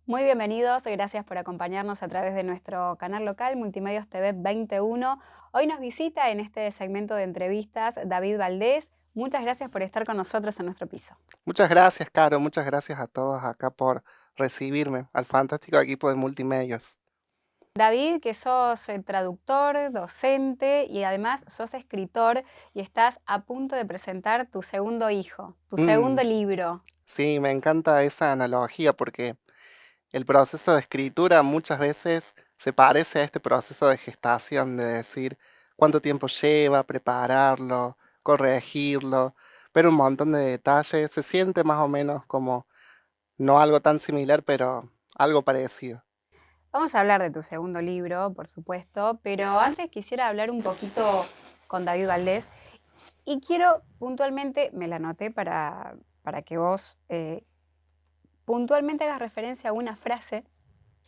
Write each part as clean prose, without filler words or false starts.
Muy bienvenidos, gracias por acompañarnos a través de nuestro canal local Multimedios TV 21. Hoy nos visita en este segmento de entrevistas David Valdés. Muchas gracias por estar con nosotros en nuestro piso. Muchas gracias, Caro. Muchas gracias a todos acá por recibirme, al fantástico equipo de Multimedios. David, que sos traductor, docente y además sos escritor y estás a punto de presentar tu segundo hijo, tu Mm, segundo libro. sí, me encanta esa analogía porque el proceso de escritura muchas veces se parece a este proceso de gestación, de decir cuánto tiempo lleva prepararlo, corregirlo, ver un montón de detalles. Se siente más o menos como no algo tan similar, pero algo parecido. Vamos a hablar de tu segundo libro, por supuesto, pero antes quisiera hablar un poquito con David Valdés. Y quiero puntualmente, me la anoté para que vos puntualmente hagas referencia a una frase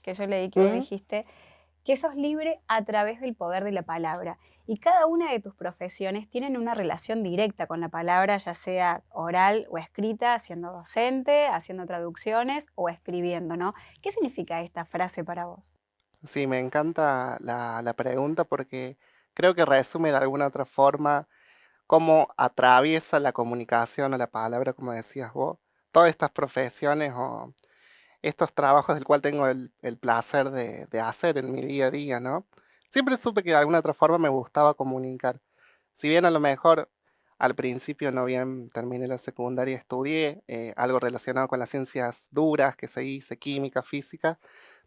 que yo leí que vos Ujú. dijiste, que sos libre a través del poder de la palabra. Y cada una de tus profesiones tienen una relación directa con la palabra, ya sea oral o escrita, siendo docente, haciendo traducciones o escribiendo, ¿no? ¿Qué significa esta frase para vos? Sí, me encanta la pregunta porque creo que resume de alguna otra forma cómo atraviesa la comunicación o la palabra, como decías vos, todas estas profesiones o estos trabajos del cual tengo el placer de hacer en mi día a día, ¿no? Siempre supe que de alguna otra forma me gustaba comunicar. Si bien a lo mejor al principio no bien terminé la secundaria, estudié algo relacionado con las ciencias duras que se hice, química, física,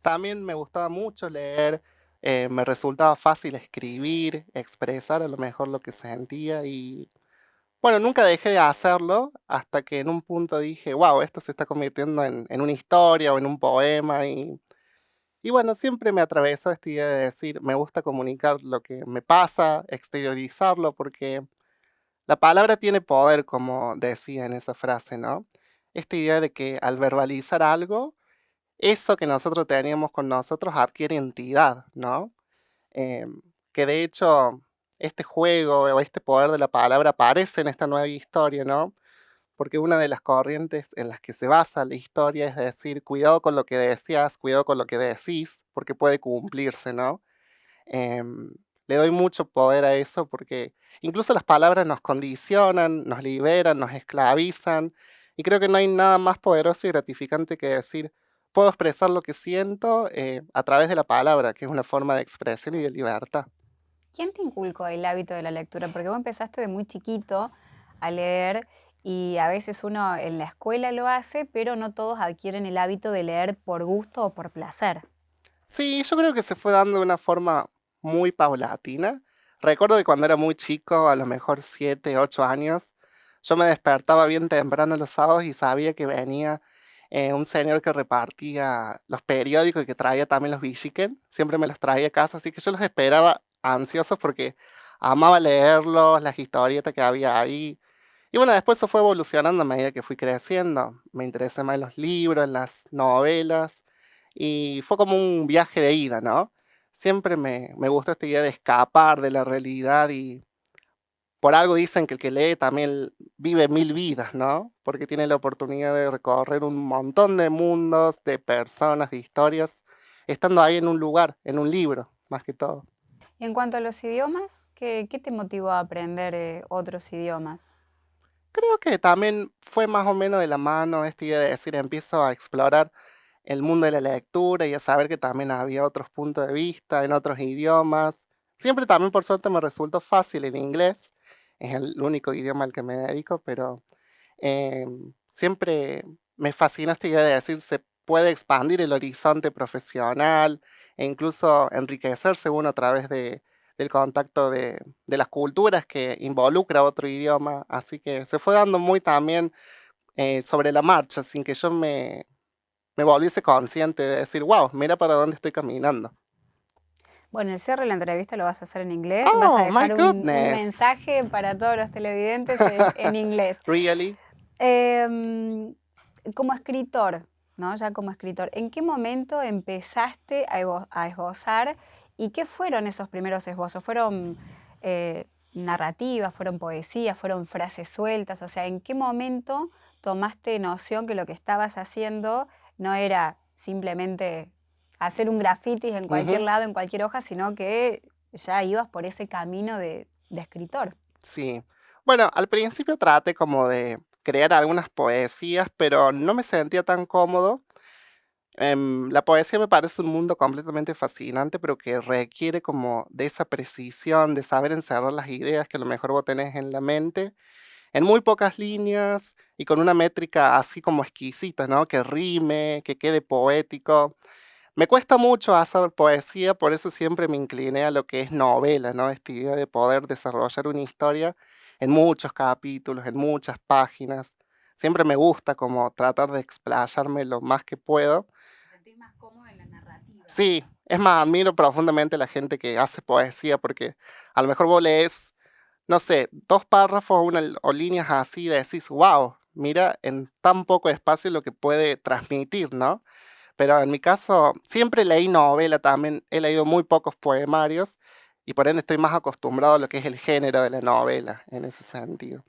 también me gustaba mucho leer, me resultaba fácil escribir, expresar a lo mejor lo que sentía y bueno, nunca dejé de hacerlo hasta que en un punto dije, wow, esto se está convirtiendo en una historia o en un poema y bueno, siempre me atravesó esta idea de decir, me gusta comunicar lo que me pasa, exteriorizarlo, porque la palabra tiene poder, como decía en esa frase, ¿no? Esta idea de que al verbalizar algo, eso que nosotros teníamos con nosotros adquiere entidad, ¿no? Que de hecho este juego o este poder de la palabra aparece en esta nueva historia, ¿no? Porque una de las corrientes en las que se basa la historia es decir, cuidado con lo que decías, cuidado con lo que decís, porque puede cumplirse, ¿no? Em, Le doy mucho poder a eso porque incluso las palabras nos condicionan, nos liberan, nos esclavizan, y creo que no hay nada más poderoso y gratificante que decir, puedo expresar lo que siento a través de la palabra, que es una forma de expresión y de libertad. ¿Quién te inculcó el hábito de la lectura? Porque vos empezaste de muy chiquito a leer y a veces uno en la escuela lo hace, pero no todos adquieren el hábito de leer por gusto o por placer. Sí, yo creo que se fue dando de una forma muy paulatina. Recuerdo que cuando era muy chico, a lo mejor 7, 8 años, yo me despertaba bien temprano los sábados y sabía que venía un señor que repartía los periódicos y que traía también los Villiquen. Siempre me los traía a casa, así que yo los esperaba ansiosos porque amaba leerlos, las historietas que había ahí. Y bueno, después eso fue evolucionando a medida que fui creciendo. Me interesé más en los libros, en las novelas, y fue como un viaje de ida, ¿no? Siempre me gustó esta idea de escapar de la realidad y por algo dicen que el que lee también vive mil vidas, ¿no? Porque tiene la oportunidad de recorrer un montón de mundos, de personas, de historias, estando ahí en un lugar, en un libro, más que todo. Y en cuanto a los idiomas, ¿qué te motivó a aprender otros idiomas? Creo que también fue más o menos de la mano esta idea de decir, empiezo a explorar el mundo de la lectura y a saber que también había otros puntos de vista en otros idiomas. Siempre también, por suerte, me resultó fácil el inglés, es el único idioma al que me dedico, pero siempre me fascina esta idea de decir, se puede expandir el horizonte profesional e incluso enriquecerse uno a través del contacto de las culturas que involucra otro idioma. Así que se fue dando muy también sobre la marcha, sin que yo me volviese consciente de decir, wow, mira para dónde estoy caminando. Bueno, el cierre de la entrevista lo vas a hacer en inglés. Vas a Oh, my dejar un goodness. mensaje para todos los televidentes en inglés. Really? Em, Como escritor, ¿no? Ya como escritor, ¿en qué momento empezaste a esbozar y qué fueron esos primeros esbozos? ¿Fueron narrativas, fueron poesías, fueron frases sueltas? O sea, ¿en qué momento tomaste noción que lo que estabas haciendo no era simplemente hacer un graffiti en cualquier Ujú, lado, en cualquier hoja, sino que ya ibas por ese camino de escritor. sí. Bueno, al principio traté como de crear algunas poesías, pero no me sentía tan cómodo. La poesía me parece un mundo completamente fascinante, pero que requiere como de esa precisión, de saber encerrar las ideas que a lo mejor vos tenés en la mente, en muy pocas líneas y con una métrica así como exquisita, ¿no? Que rime, que quede poético. Me cuesta mucho hacer poesía, por eso siempre me incliné a lo que es novela, ¿no? Esta idea de poder desarrollar una historia en muchos capítulos, en muchas páginas. Siempre me gusta como tratar de explayarme lo más que puedo. ¿Te sentís más cómodo en la narrativa? Sí, es más, admiro profundamente a la gente que hace poesía porque a lo mejor vos lees, no sé, 2 párrafos o líneas así y decís: "Guau, mira en tan poco espacio lo que puede transmitir", ¿no? Pero en mi caso, siempre leí novela también, he leído muy pocos poemarios y por ende estoy más acostumbrado a lo que es el género de la novela en ese sentido.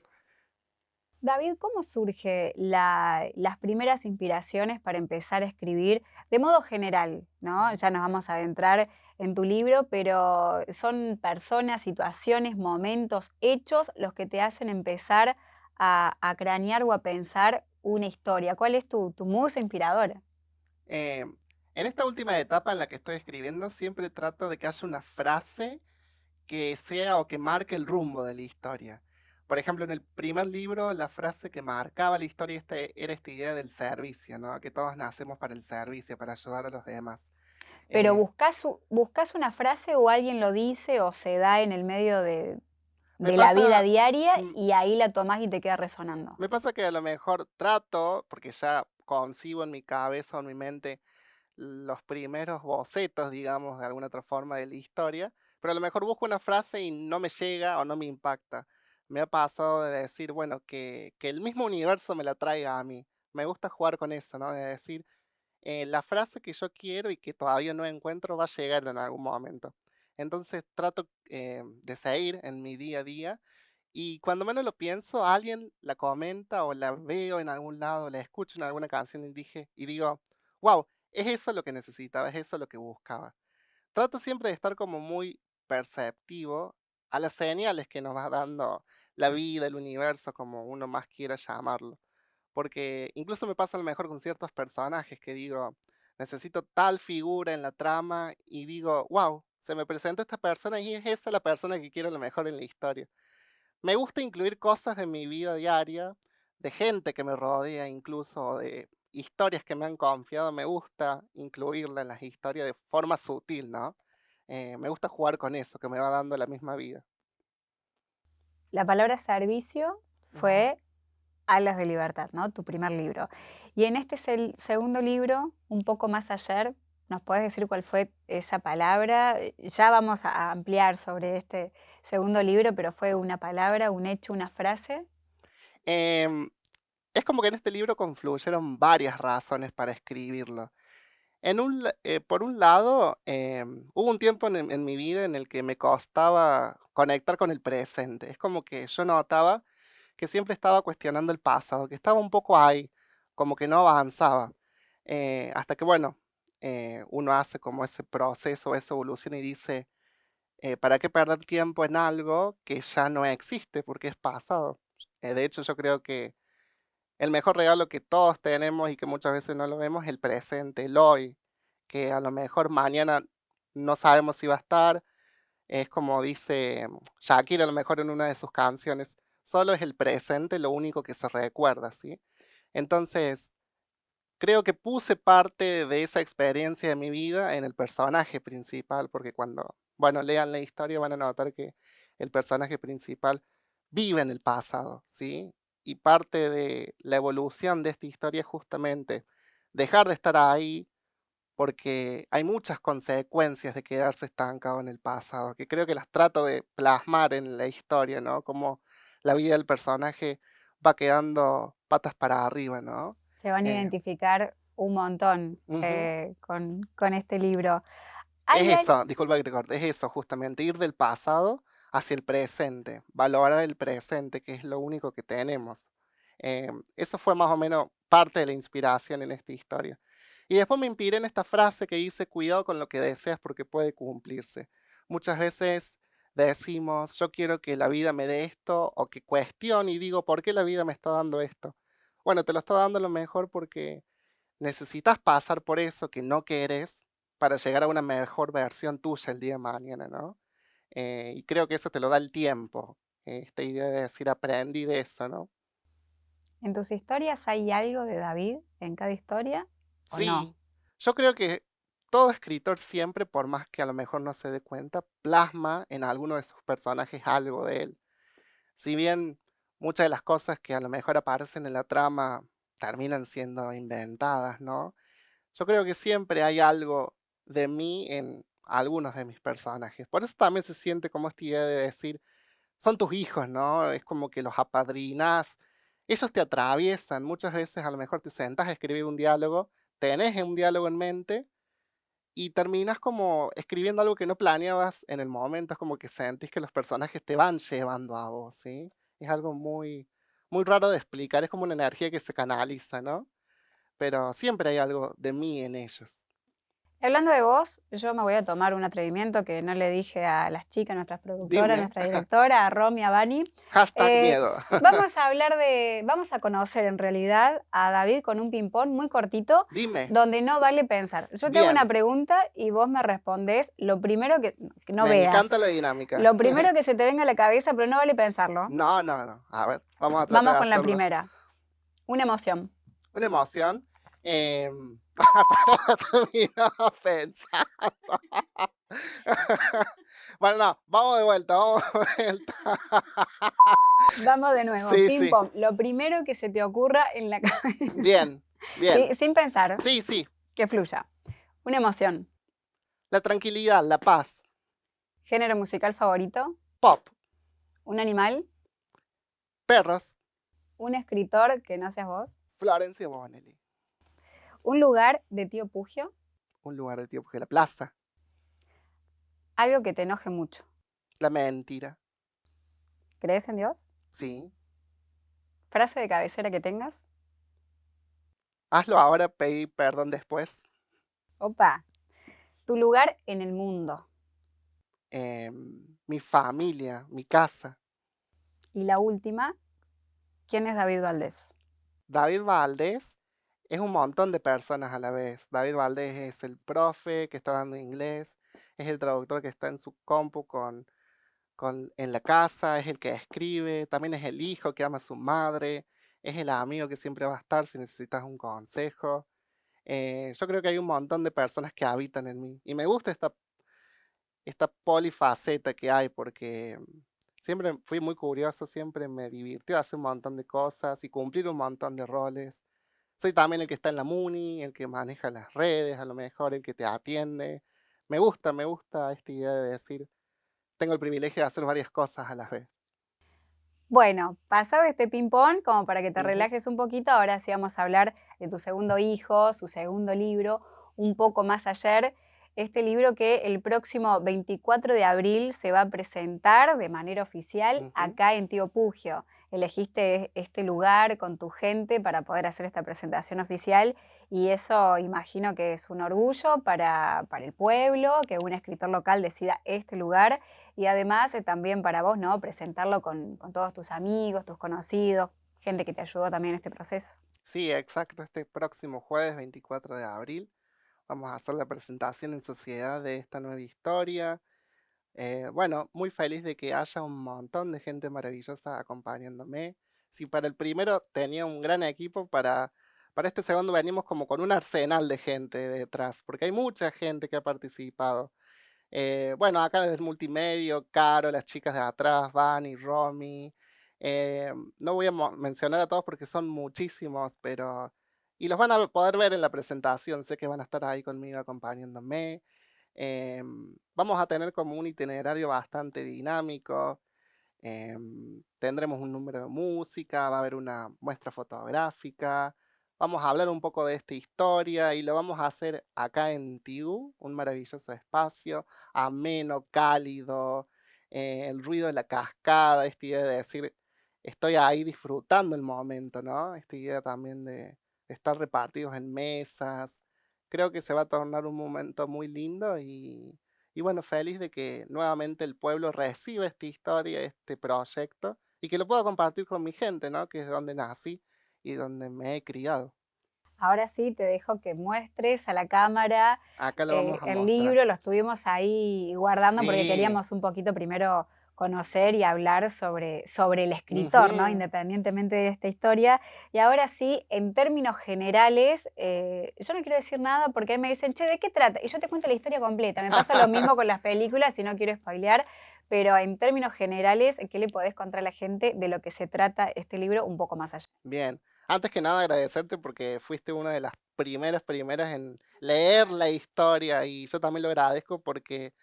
David, ¿cómo surge las primeras inspiraciones para empezar a escribir de modo general, ¿no? Ya nos vamos a adentrar en tu libro, pero son personas, situaciones, momentos, hechos los que te hacen empezar a cranear o a pensar una historia. ¿Cuál es tu musa inspiradora? Eh, en esta última etapa en la que estoy escribiendo, siempre trato de que haya una frase que sea o que marque el rumbo de la historia. Por ejemplo, en el primer libro, la frase que marcaba la historia era esta idea del servicio, ¿no? Que todos nacemos para el servicio, para ayudar a los demás. Pero Eh, buscas una frase o alguien lo dice o se da en el medio me de la vida pasa, diaria mm, y ahí la tomás y te queda resonando. Me pasa que a lo mejor trato, porque ya concibo en mi cabeza o en mi mente los primeros bocetos, digamos, de alguna otra forma de la historia, pero a lo mejor busco una frase y no me llega o no me impacta. Me ha pasado de decir, bueno, que el mismo universo me la traiga a mí. Me gusta jugar con eso, ¿no? De decir, la frase que yo quiero y que todavía no encuentro va a llegar en algún momento. Entonces trato de seguir en mi día a día y cuando menos lo pienso, alguien la comenta o la veo en algún lado, la escucho en alguna canción y y digo, wow, es eso lo que necesitaba, es eso lo que buscaba. Trato siempre de estar como muy perceptivo a las señales que nos va dando la vida, el universo, como uno más quiera llamarlo. Porque incluso me pasa a lo mejor con ciertos personajes que digo, necesito tal figura en la trama y digo, wow, se me presenta esta persona y es esa la persona que quiero a lo mejor en la historia. Me gusta incluir cosas de mi vida diaria, de gente que me rodea incluso, de historias que me han confiado, me gusta incluirla en las historias de forma sutil, ¿no? Me gusta jugar con eso, que me va dando la misma vida. La palabra servicio Ujú. fue Alas de Libertad, ¿no? Tu primer libro. Y en este segundo libro, Un poco más ayer, ¿nos puedes decir cuál fue esa palabra? Ya vamos a ampliar sobre este segundo libro, pero fue una palabra, un hecho, una frase. Em, es como que en este libro confluyeron varias razones para escribirlo. Por un lado, hubo un tiempo en mi vida en el que me costaba conectar con el presente. Es como que yo notaba que siempre estaba cuestionando el pasado, que estaba un poco ahí, como que no avanzaba. Hasta que, bueno, uno hace como ese proceso, esa evolución y dice, ¿para qué perder tiempo en algo que ya no existe porque es pasado? De hecho, yo creo que el mejor regalo que todos tenemos y que muchas veces no lo vemos es el presente, el hoy, que a lo mejor mañana no sabemos si va a estar. Es como dice Shakira a lo mejor en una de sus canciones, solo es el presente lo único que se recuerda, ¿sí? Entonces, creo que puse parte de esa experiencia de mi vida en el personaje principal, porque cuando, bueno, lean la historia van a notar que el personaje principal vive en el pasado, ¿sí? Y parte de la evolución de esta historia es justamente dejar de estar ahí, porque hay muchas consecuencias de quedarse estancado en el pasado, que creo que las trato de plasmar en la historia, ¿no? Como la vida del personaje va quedando patas para arriba, ¿no? Se van a Eh, identificar un montón Ujú. con este libro. ¿Hay, Es eso, disculpa que te corte, es eso justamente, ir del pasado hacia el presente, valorar el presente, que es lo único que tenemos. Eso fue más o menos parte de la inspiración en esta historia. Y después me inspiré en esta frase que dice, cuidado con lo que deseas porque puede cumplirse. Muchas veces decimos, yo quiero que la vida me dé esto, o que cuestiono y digo, ¿por qué la vida me está dando esto? Bueno, te lo está dando a lo mejor porque necesitas pasar por eso que no querés para llegar a una mejor versión tuya el día de mañana, ¿no? Y creo que eso te lo da el tiempo, esta idea de decir, aprendí de eso, ¿no? ¿En tus historias hay algo de David en cada historia o no? Sí, yo creo que todo escritor siempre, por más que a lo mejor no se dé cuenta, plasma en alguno de sus personajes algo de él. Si bien muchas de las cosas que a lo mejor aparecen en la trama terminan siendo inventadas, ¿no? Yo creo que siempre hay algo de mí en algunos de mis personajes. Por eso también se siente como esta idea de decir, son tus hijos, ¿no? Es como que los apadrinás. Ellos te atraviesan. Muchas veces a lo mejor te sentás a escribir un diálogo, tenés un diálogo en mente y terminas como escribiendo algo que no planeabas en el momento. Es como que sentís que los personajes te van llevando a vos, ¿sí? Es algo muy, muy raro de explicar. Es como una energía que se canaliza, ¿no? Pero siempre hay algo de mí en ellos. Hablando de vos, yo me voy a tomar un atrevimiento que no le dije a las chicas, nuestras productoras, Dime, nuestra directora, a Romy, a Vani. hashtag Eh, miedo. vamos a conocer en realidad a David con un ping-pong muy cortito, Dime, donde no vale pensar. Yo te hago una bien, pregunta y vos me respondés lo primero que no me veas, encanta la dinámica. lo primero que se te venga a la cabeza, pero no vale pensarlo. No, no, no. A ver, vamos a tratar Vamos de con la hacerlo. primera. Una emoción. Una emoción. Para terminar pensando. Bueno, no, vamos de vuelta, vamos de vuelta. Vamos de nuevo. Sí, sí. Ping-pong. Lo primero que se te ocurra en la cabeza. Bien, bien. Sin pensar. Sí, sí. Que fluya. Una emoción. La tranquilidad, la paz. Género musical favorito. Pop, Un animal. perros, Un escritor que no seas vos. Florencia Bonelli. Un lugar de Tío Pugio. Un lugar de tiempo que la plaza. Algo que te enoje mucho. La mentira. ¿Crees en Dios? Sí. Frase de cabecera que tengas. Hazlo ahora, pedí perdón después. Opa. Tu lugar en el mundo. Mi familia, mi casa. Y la última. ¿Quién es David Valdés? David Valdés es un montón de personas a la vez. David Valdés es el profe que está dando inglés, es el traductor que está en su compu en la casa, es el que escribe, también es el hijo que ama a su madre, es el amigo que siempre va a estar si necesitas un consejo. Yo creo que hay un montón de personas que habitan en mí y me gusta esta polifaceta que hay porque siempre fui muy curioso, siempre me divirtió hacer un montón de cosas y cumplir un montón de roles. Soy también el que está en la Muni, el que maneja las redes, a lo mejor el que te atiende. Me gusta esta idea de decir, tengo el privilegio de hacer varias cosas a la vez. Bueno, pasado este ping-pong, como para que te Ujú, relajes un poquito, ahora sí vamos a hablar de tu segundo hijo, su segundo libro, Un poco más ayer. Este libro que el próximo 24 de abril se va a presentar de manera oficial ujú. acá en Tío Pugio. Elegiste este lugar con tu gente para poder hacer esta presentación oficial y eso imagino que es un orgullo para el pueblo, que un escritor local decida este lugar y además también para vos, ¿no? Presentarlo con todos tus amigos, tus conocidos, gente que te ayudó también en este proceso. Sí, exacto. Este próximo jueves 24 de abril vamos a hacer la presentación en sociedad de esta nueva historia. Bueno, muy feliz de que haya un montón de gente maravillosa acompañándome. Si para el primero tenía un gran equipo, para este segundo venimos como con un arsenal de gente detrás, porque hay mucha gente que ha participado. Bueno, acá desde Multimedio, Caro, las chicas de atrás, Vani, Romy. No voy a mencionar a todos porque son muchísimos, pero... Y los van a poder ver en la presentación, sé que van a estar ahí conmigo acompañándome. Vamos a tener como un itinerario bastante dinámico. Tendremos un número de música, va a haber una muestra fotográfica. Vamos a hablar un poco de esta historia y lo vamos a hacer acá en TIU, un maravilloso espacio, ameno, cálido, el ruido de la cascada, esta idea de decir, estoy ahí disfrutando el momento, ¿no? Esta idea también de estar repartidos en mesas, Creo que se va a tornar un momento muy lindo y bueno, feliz de que nuevamente el pueblo reciba esta historia, este proyecto y que lo pueda compartir con mi gente, ¿no? Que es donde nací y donde me he criado. Ahora sí, te dejo que muestres a la cámara Acá lo vamos a el mostrar. libro, lo estuvimos ahí guardando porque Sí. queríamos un poquito primero conocer y hablar sobre el escritor, ¿no? Ujú. Independientemente de esta historia. Y ahora sí, en términos generales, yo no quiero decir nada porque ahí me dicen, che, ¿de qué trata? Y yo te cuento la historia completa. Me pasa lo mismo con las películas y no quiero spoilear, pero en términos generales, ¿qué le podés contar a la gente de lo que se trata este libro un poco más allá? Bien, antes que nada agradecerte porque fuiste una de las primeras en leer la historia y yo también lo agradezco porque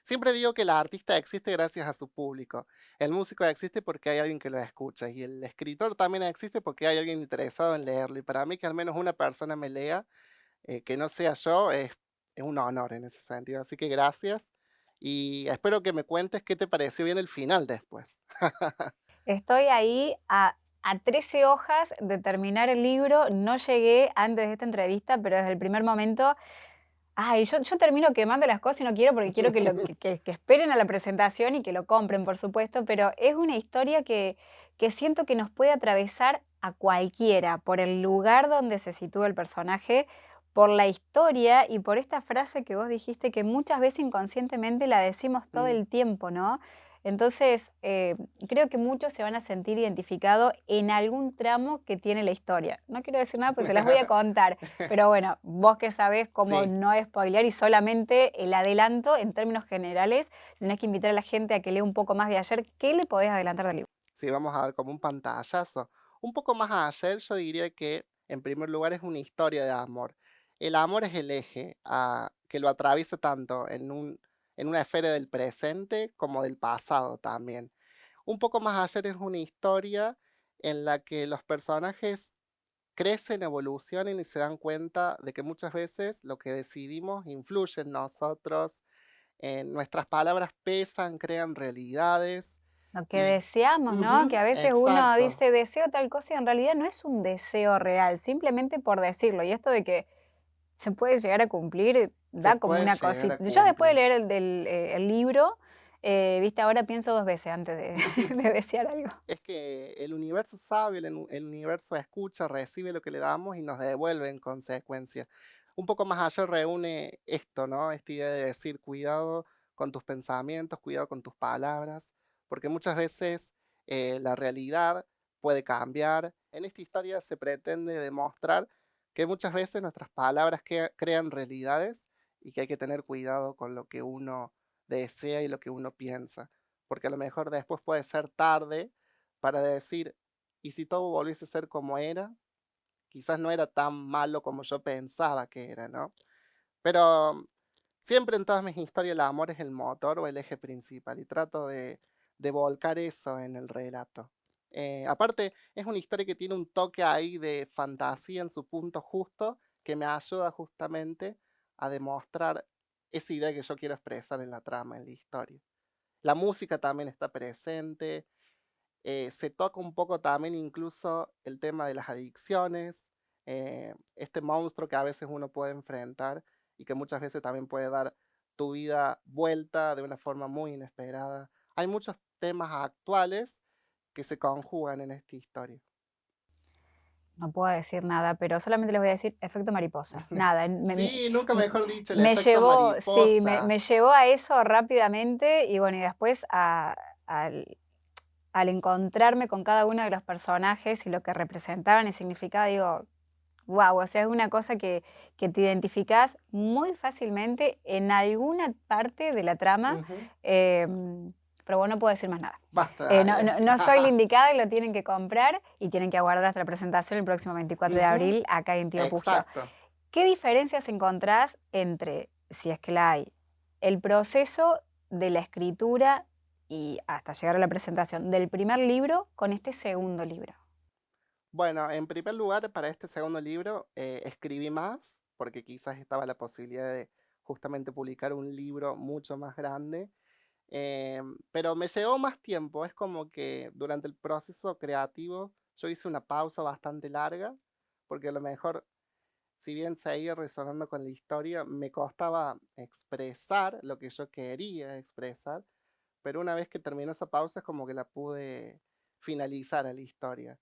siempre digo que el artista existe gracias a su público, el músico existe porque hay alguien que lo escucha y el escritor también existe porque hay alguien interesado en leerlo y para mí que al menos una persona me lea, que no sea yo, es un honor en ese sentido, así que gracias y espero que me cuentes qué te pareció bien el final después. Estoy ahí a 13 hojas de terminar el libro. No llegué antes de esta entrevista, pero desde el primer momento, ay, yo termino quemando las cosas y no quiero porque quiero que esperen a la presentación y que lo compren, por supuesto, pero es una historia que siento que nos puede atravesar a cualquiera por el lugar donde se sitúa el personaje, por la historia y por esta frase que vos dijiste que muchas veces inconscientemente la decimos todo Mm, el tiempo, ¿no? Entonces, creo que muchos se van a sentir identificados en algún tramo que tiene la historia. No quiero decir nada, pues se las voy a contar, pero bueno, vos que sabés cómo Sí. no spoilear y solamente el adelanto en términos generales, si tenés que invitar a la gente a que lea un poco más de ayer, ¿qué le podés adelantar del libro? Sí, vamos a ver como un pantallazo. Un poco más ayer, yo diría que en primer lugar es una historia de amor. El amor es el eje que lo atraviesa tanto en una esfera del presente como del pasado también. Un poco más ayer es una historia en la que los personajes crecen, evolucionan y se dan cuenta de que muchas veces lo que decidimos influye en nosotros, nuestras palabras pesan, crean realidades Lo que y deseamos, ¿no? Que ujú, a veces uno exacto, dice deseo tal cosa y en realidad no es un deseo real, simplemente por decirlo. Y esto de que se puede llegar a cumplir, se da como puede una llegar a cosita. Yo después de cumplir. leer el libro, viste, ahora pienso 2 veces antes de de desear algo. Es que el universo sabe, el universo escucha, recibe lo que le damos y nos devuelve en consecuencia. Un poco más allá reúne esto, ¿no? Esta idea de decir cuidado con tus pensamientos, cuidado con tus palabras, porque muchas veces la realidad puede cambiar. En esta historia se pretende demostrar que muchas veces nuestras palabras crean realidades y que hay que tener cuidado con lo que uno desea y lo que uno piensa, porque a lo mejor después puede ser tarde para decir, ¿y si todo volviese a ser como era? Quizás no era tan malo como yo pensaba que era, ¿no? Pero siempre en todas mis historias el amor es el motor o el eje principal y trato de volcar eso en el relato. Aparte, es una historia que tiene un toque ahí de fantasía en su punto justo que me ayuda justamente a demostrar esa idea que yo quiero expresar en la trama, en la historia. La música también está presente, se toca un poco también incluso el tema de las adicciones, este monstruo que a veces uno puede enfrentar y que muchas veces también puede dar tu vida vuelta de una forma muy inesperada. Hay muchos temas actuales que se conjugan en esta historia. No puedo decir nada, pero solamente les voy a decir efecto mariposa. Nada, Sí, nunca m mejor dicho, el me efecto llevó sí, mariposa. me llevó a eso rápidamente y bueno, y después al encontrarme con cada uno de los personajes y lo que representaban y significaba, digo, guau, o sea, es una cosa que te identificás muy fácilmente en alguna parte de la trama, Ujú. pero bueno, no puedo decir más nada. Basta, No, Darias. no, no soy la indicada y lo tienen que comprar y tienen que aguardar hasta la presentación el próximo 24 de Ujú, abril acá en Tío Pugio. exacto. ¿Qué diferencias encontrás entre, si es que la hay, el proceso de la escritura y hasta llegar a la presentación del primer libro con este segundo libro? Bueno, en primer lugar, para este segundo libro escribí más, porque quizás estaba la posibilidad de justamente publicar un libro mucho más grande, pero me llevó más tiempo. Es como que durante el proceso creativo yo hice una pausa bastante larga, porque a lo mejor si bien seguía resonando con la historia, me costaba expresar lo que yo quería expresar, pero una vez que terminó esa pausa es como que la pude finalizar a la historia.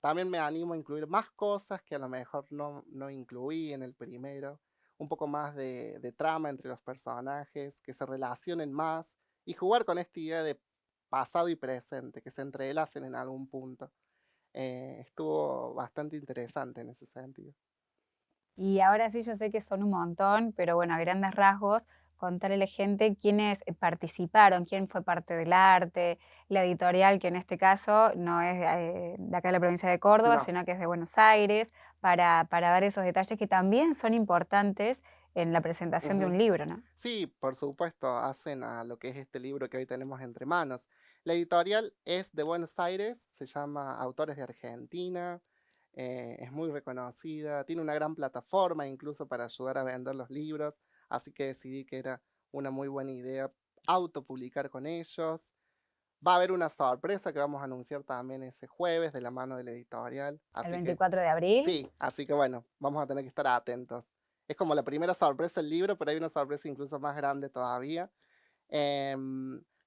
También me animo a incluir más cosas que a lo mejor no incluí en el primero, un poco más de trama entre los personajes, que se relacionen más y jugar con esta idea de pasado y presente, que se entrelacen en algún punto. Estuvo bastante interesante en ese sentido. Y ahora sí, yo sé que son un montón, pero bueno, a grandes rasgos, contarle a la gente quiénes participaron, quién fue parte del arte, la editorial, que en este caso no es de acá de la provincia de Córdoba, No. sino que es de Buenos Aires, para dar esos detalles que también son importantes en la presentación de Ujú. un libro, ¿no? Sí, por supuesto, hacen a lo que es este libro que hoy tenemos entre manos. La editorial es de Buenos Aires, se llama Autores de Argentina, es muy reconocida, tiene una gran plataforma incluso para ayudar a vender los libros, así que decidí que era una muy buena idea autopublicar con ellos. Va a haber una sorpresa que vamos a anunciar también ese jueves de la mano de la editorial, El así que 24 de abril. sí, así que bueno, vamos a tener que estar atentos. Es como la primera sorpresa el libro, pero hay una sorpresa incluso más grande todavía.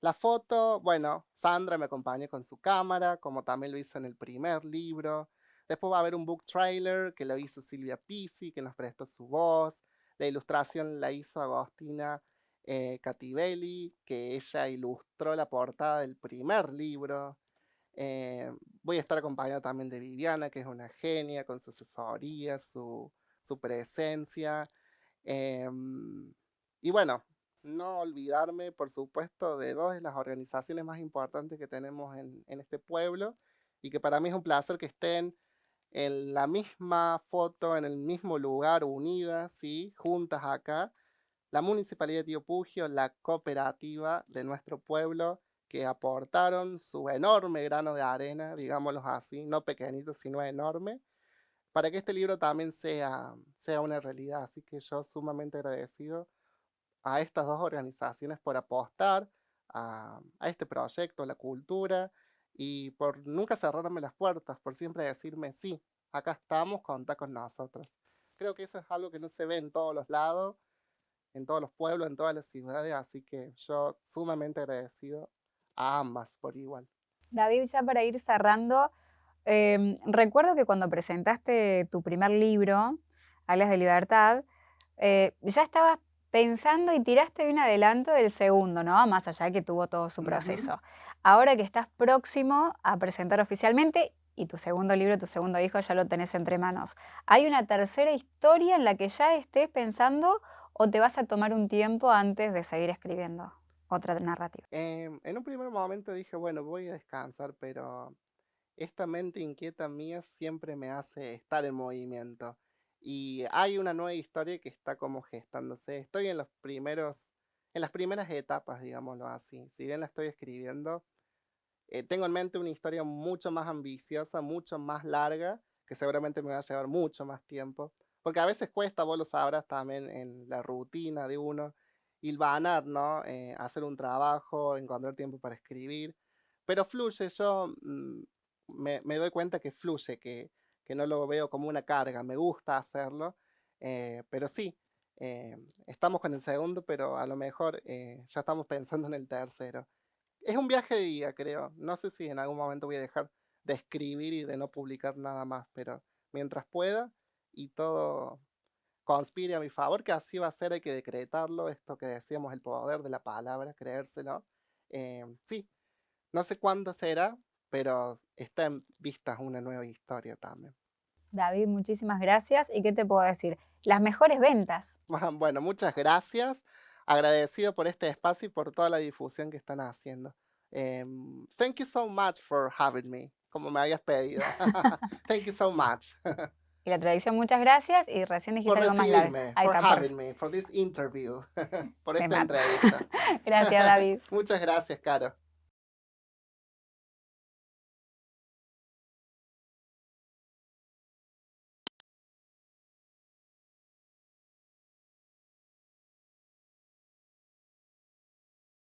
La foto, bueno, Sandra me acompañó con su cámara, como también lo hizo en el primer libro. Después va a haber un book trailer que lo hizo Silvia Pisi, que nos prestó su voz. La ilustración la hizo Agostina Cativelli, que ella ilustró la portada del primer libro. Eh, Voy a estar acompañado también de Viviana, que es una genia con su asesoría, su presencia. Em, y bueno, no olvidarme, por supuesto, de dos de las organizaciones más importantes que tenemos en este pueblo y que para mí es un placer que estén en la misma foto, en el mismo lugar, unidas, ¿sí? Juntas acá, la Municipalidad de Tío Pugio, la cooperativa de nuestro pueblo, que aportaron su enorme grano de arena, digámoslo así, no pequeñito, sino enorme, para que este libro también sea una realidad. Así que yo sumamente agradecido a estas dos organizaciones por apostar a este proyecto, a la cultura, y por nunca cerrarme las puertas, por siempre decirme, sí, acá estamos, contá con nosotros. Creo que eso es algo que no se ve en todos los lados, en todos los pueblos, en todas las ciudades, así que yo sumamente agradecido a ambas por igual. David, ya para ir cerrando, recuerdo que cuando presentaste tu primer libro, Alas de Libertad, ya estabas pensando y tiraste de un adelanto del segundo, ¿no? Más allá de que tuvo todo su Ujú. proceso. Ahora que estás próximo a presentar oficialmente y tu segundo libro, tu segundo hijo, ya lo tenés entre manos, ¿hay una tercera historia en la que ya estés pensando o te vas a tomar un tiempo antes de seguir escribiendo otra narrativa? En un primer momento dije, bueno, voy a descansar, pero esta mente inquieta mía siempre me hace estar en movimiento. Y hay una nueva historia que está como gestándose. Estoy en las primeras etapas, digámoslo así. Si bien la estoy escribiendo, tengo en mente una historia mucho más ambiciosa, mucho más larga, que seguramente me va a llevar mucho más tiempo. Porque a veces cuesta, vos lo sabrás también en la rutina de uno, hilvanar, ¿no? Hacer un trabajo, encontrar tiempo para escribir. Pero fluye, yo me doy cuenta que fluye, que no lo veo como una carga, me gusta hacerlo. Pero sí, estamos con el segundo, pero a lo mejor ya estamos pensando en el tercero. Es un viaje de ida, creo. No sé si en algún momento voy a dejar de escribir y de no publicar nada más, pero mientras pueda y todo conspire a mi favor, que así va a ser, hay que decretarlo, esto que decíamos, el poder de la palabra, creérselo. Sí, no sé cuándo será, pero está en vistas una nueva historia también. David, muchísimas gracias. ¿Y qué te puedo decir? Las mejores ventas. Bueno, muchas gracias. Agradecido por este espacio y por toda la difusión que están haciendo. Thank you so much for having me, como me habías pedido. Thank you so much. Y la traducción, muchas gracias. Y recién dijiste Por algo más largo. recibirme, Ahí for está, having me, for this interview, por me esta mata. entrevista. Gracias, David. Muchas gracias, Caro.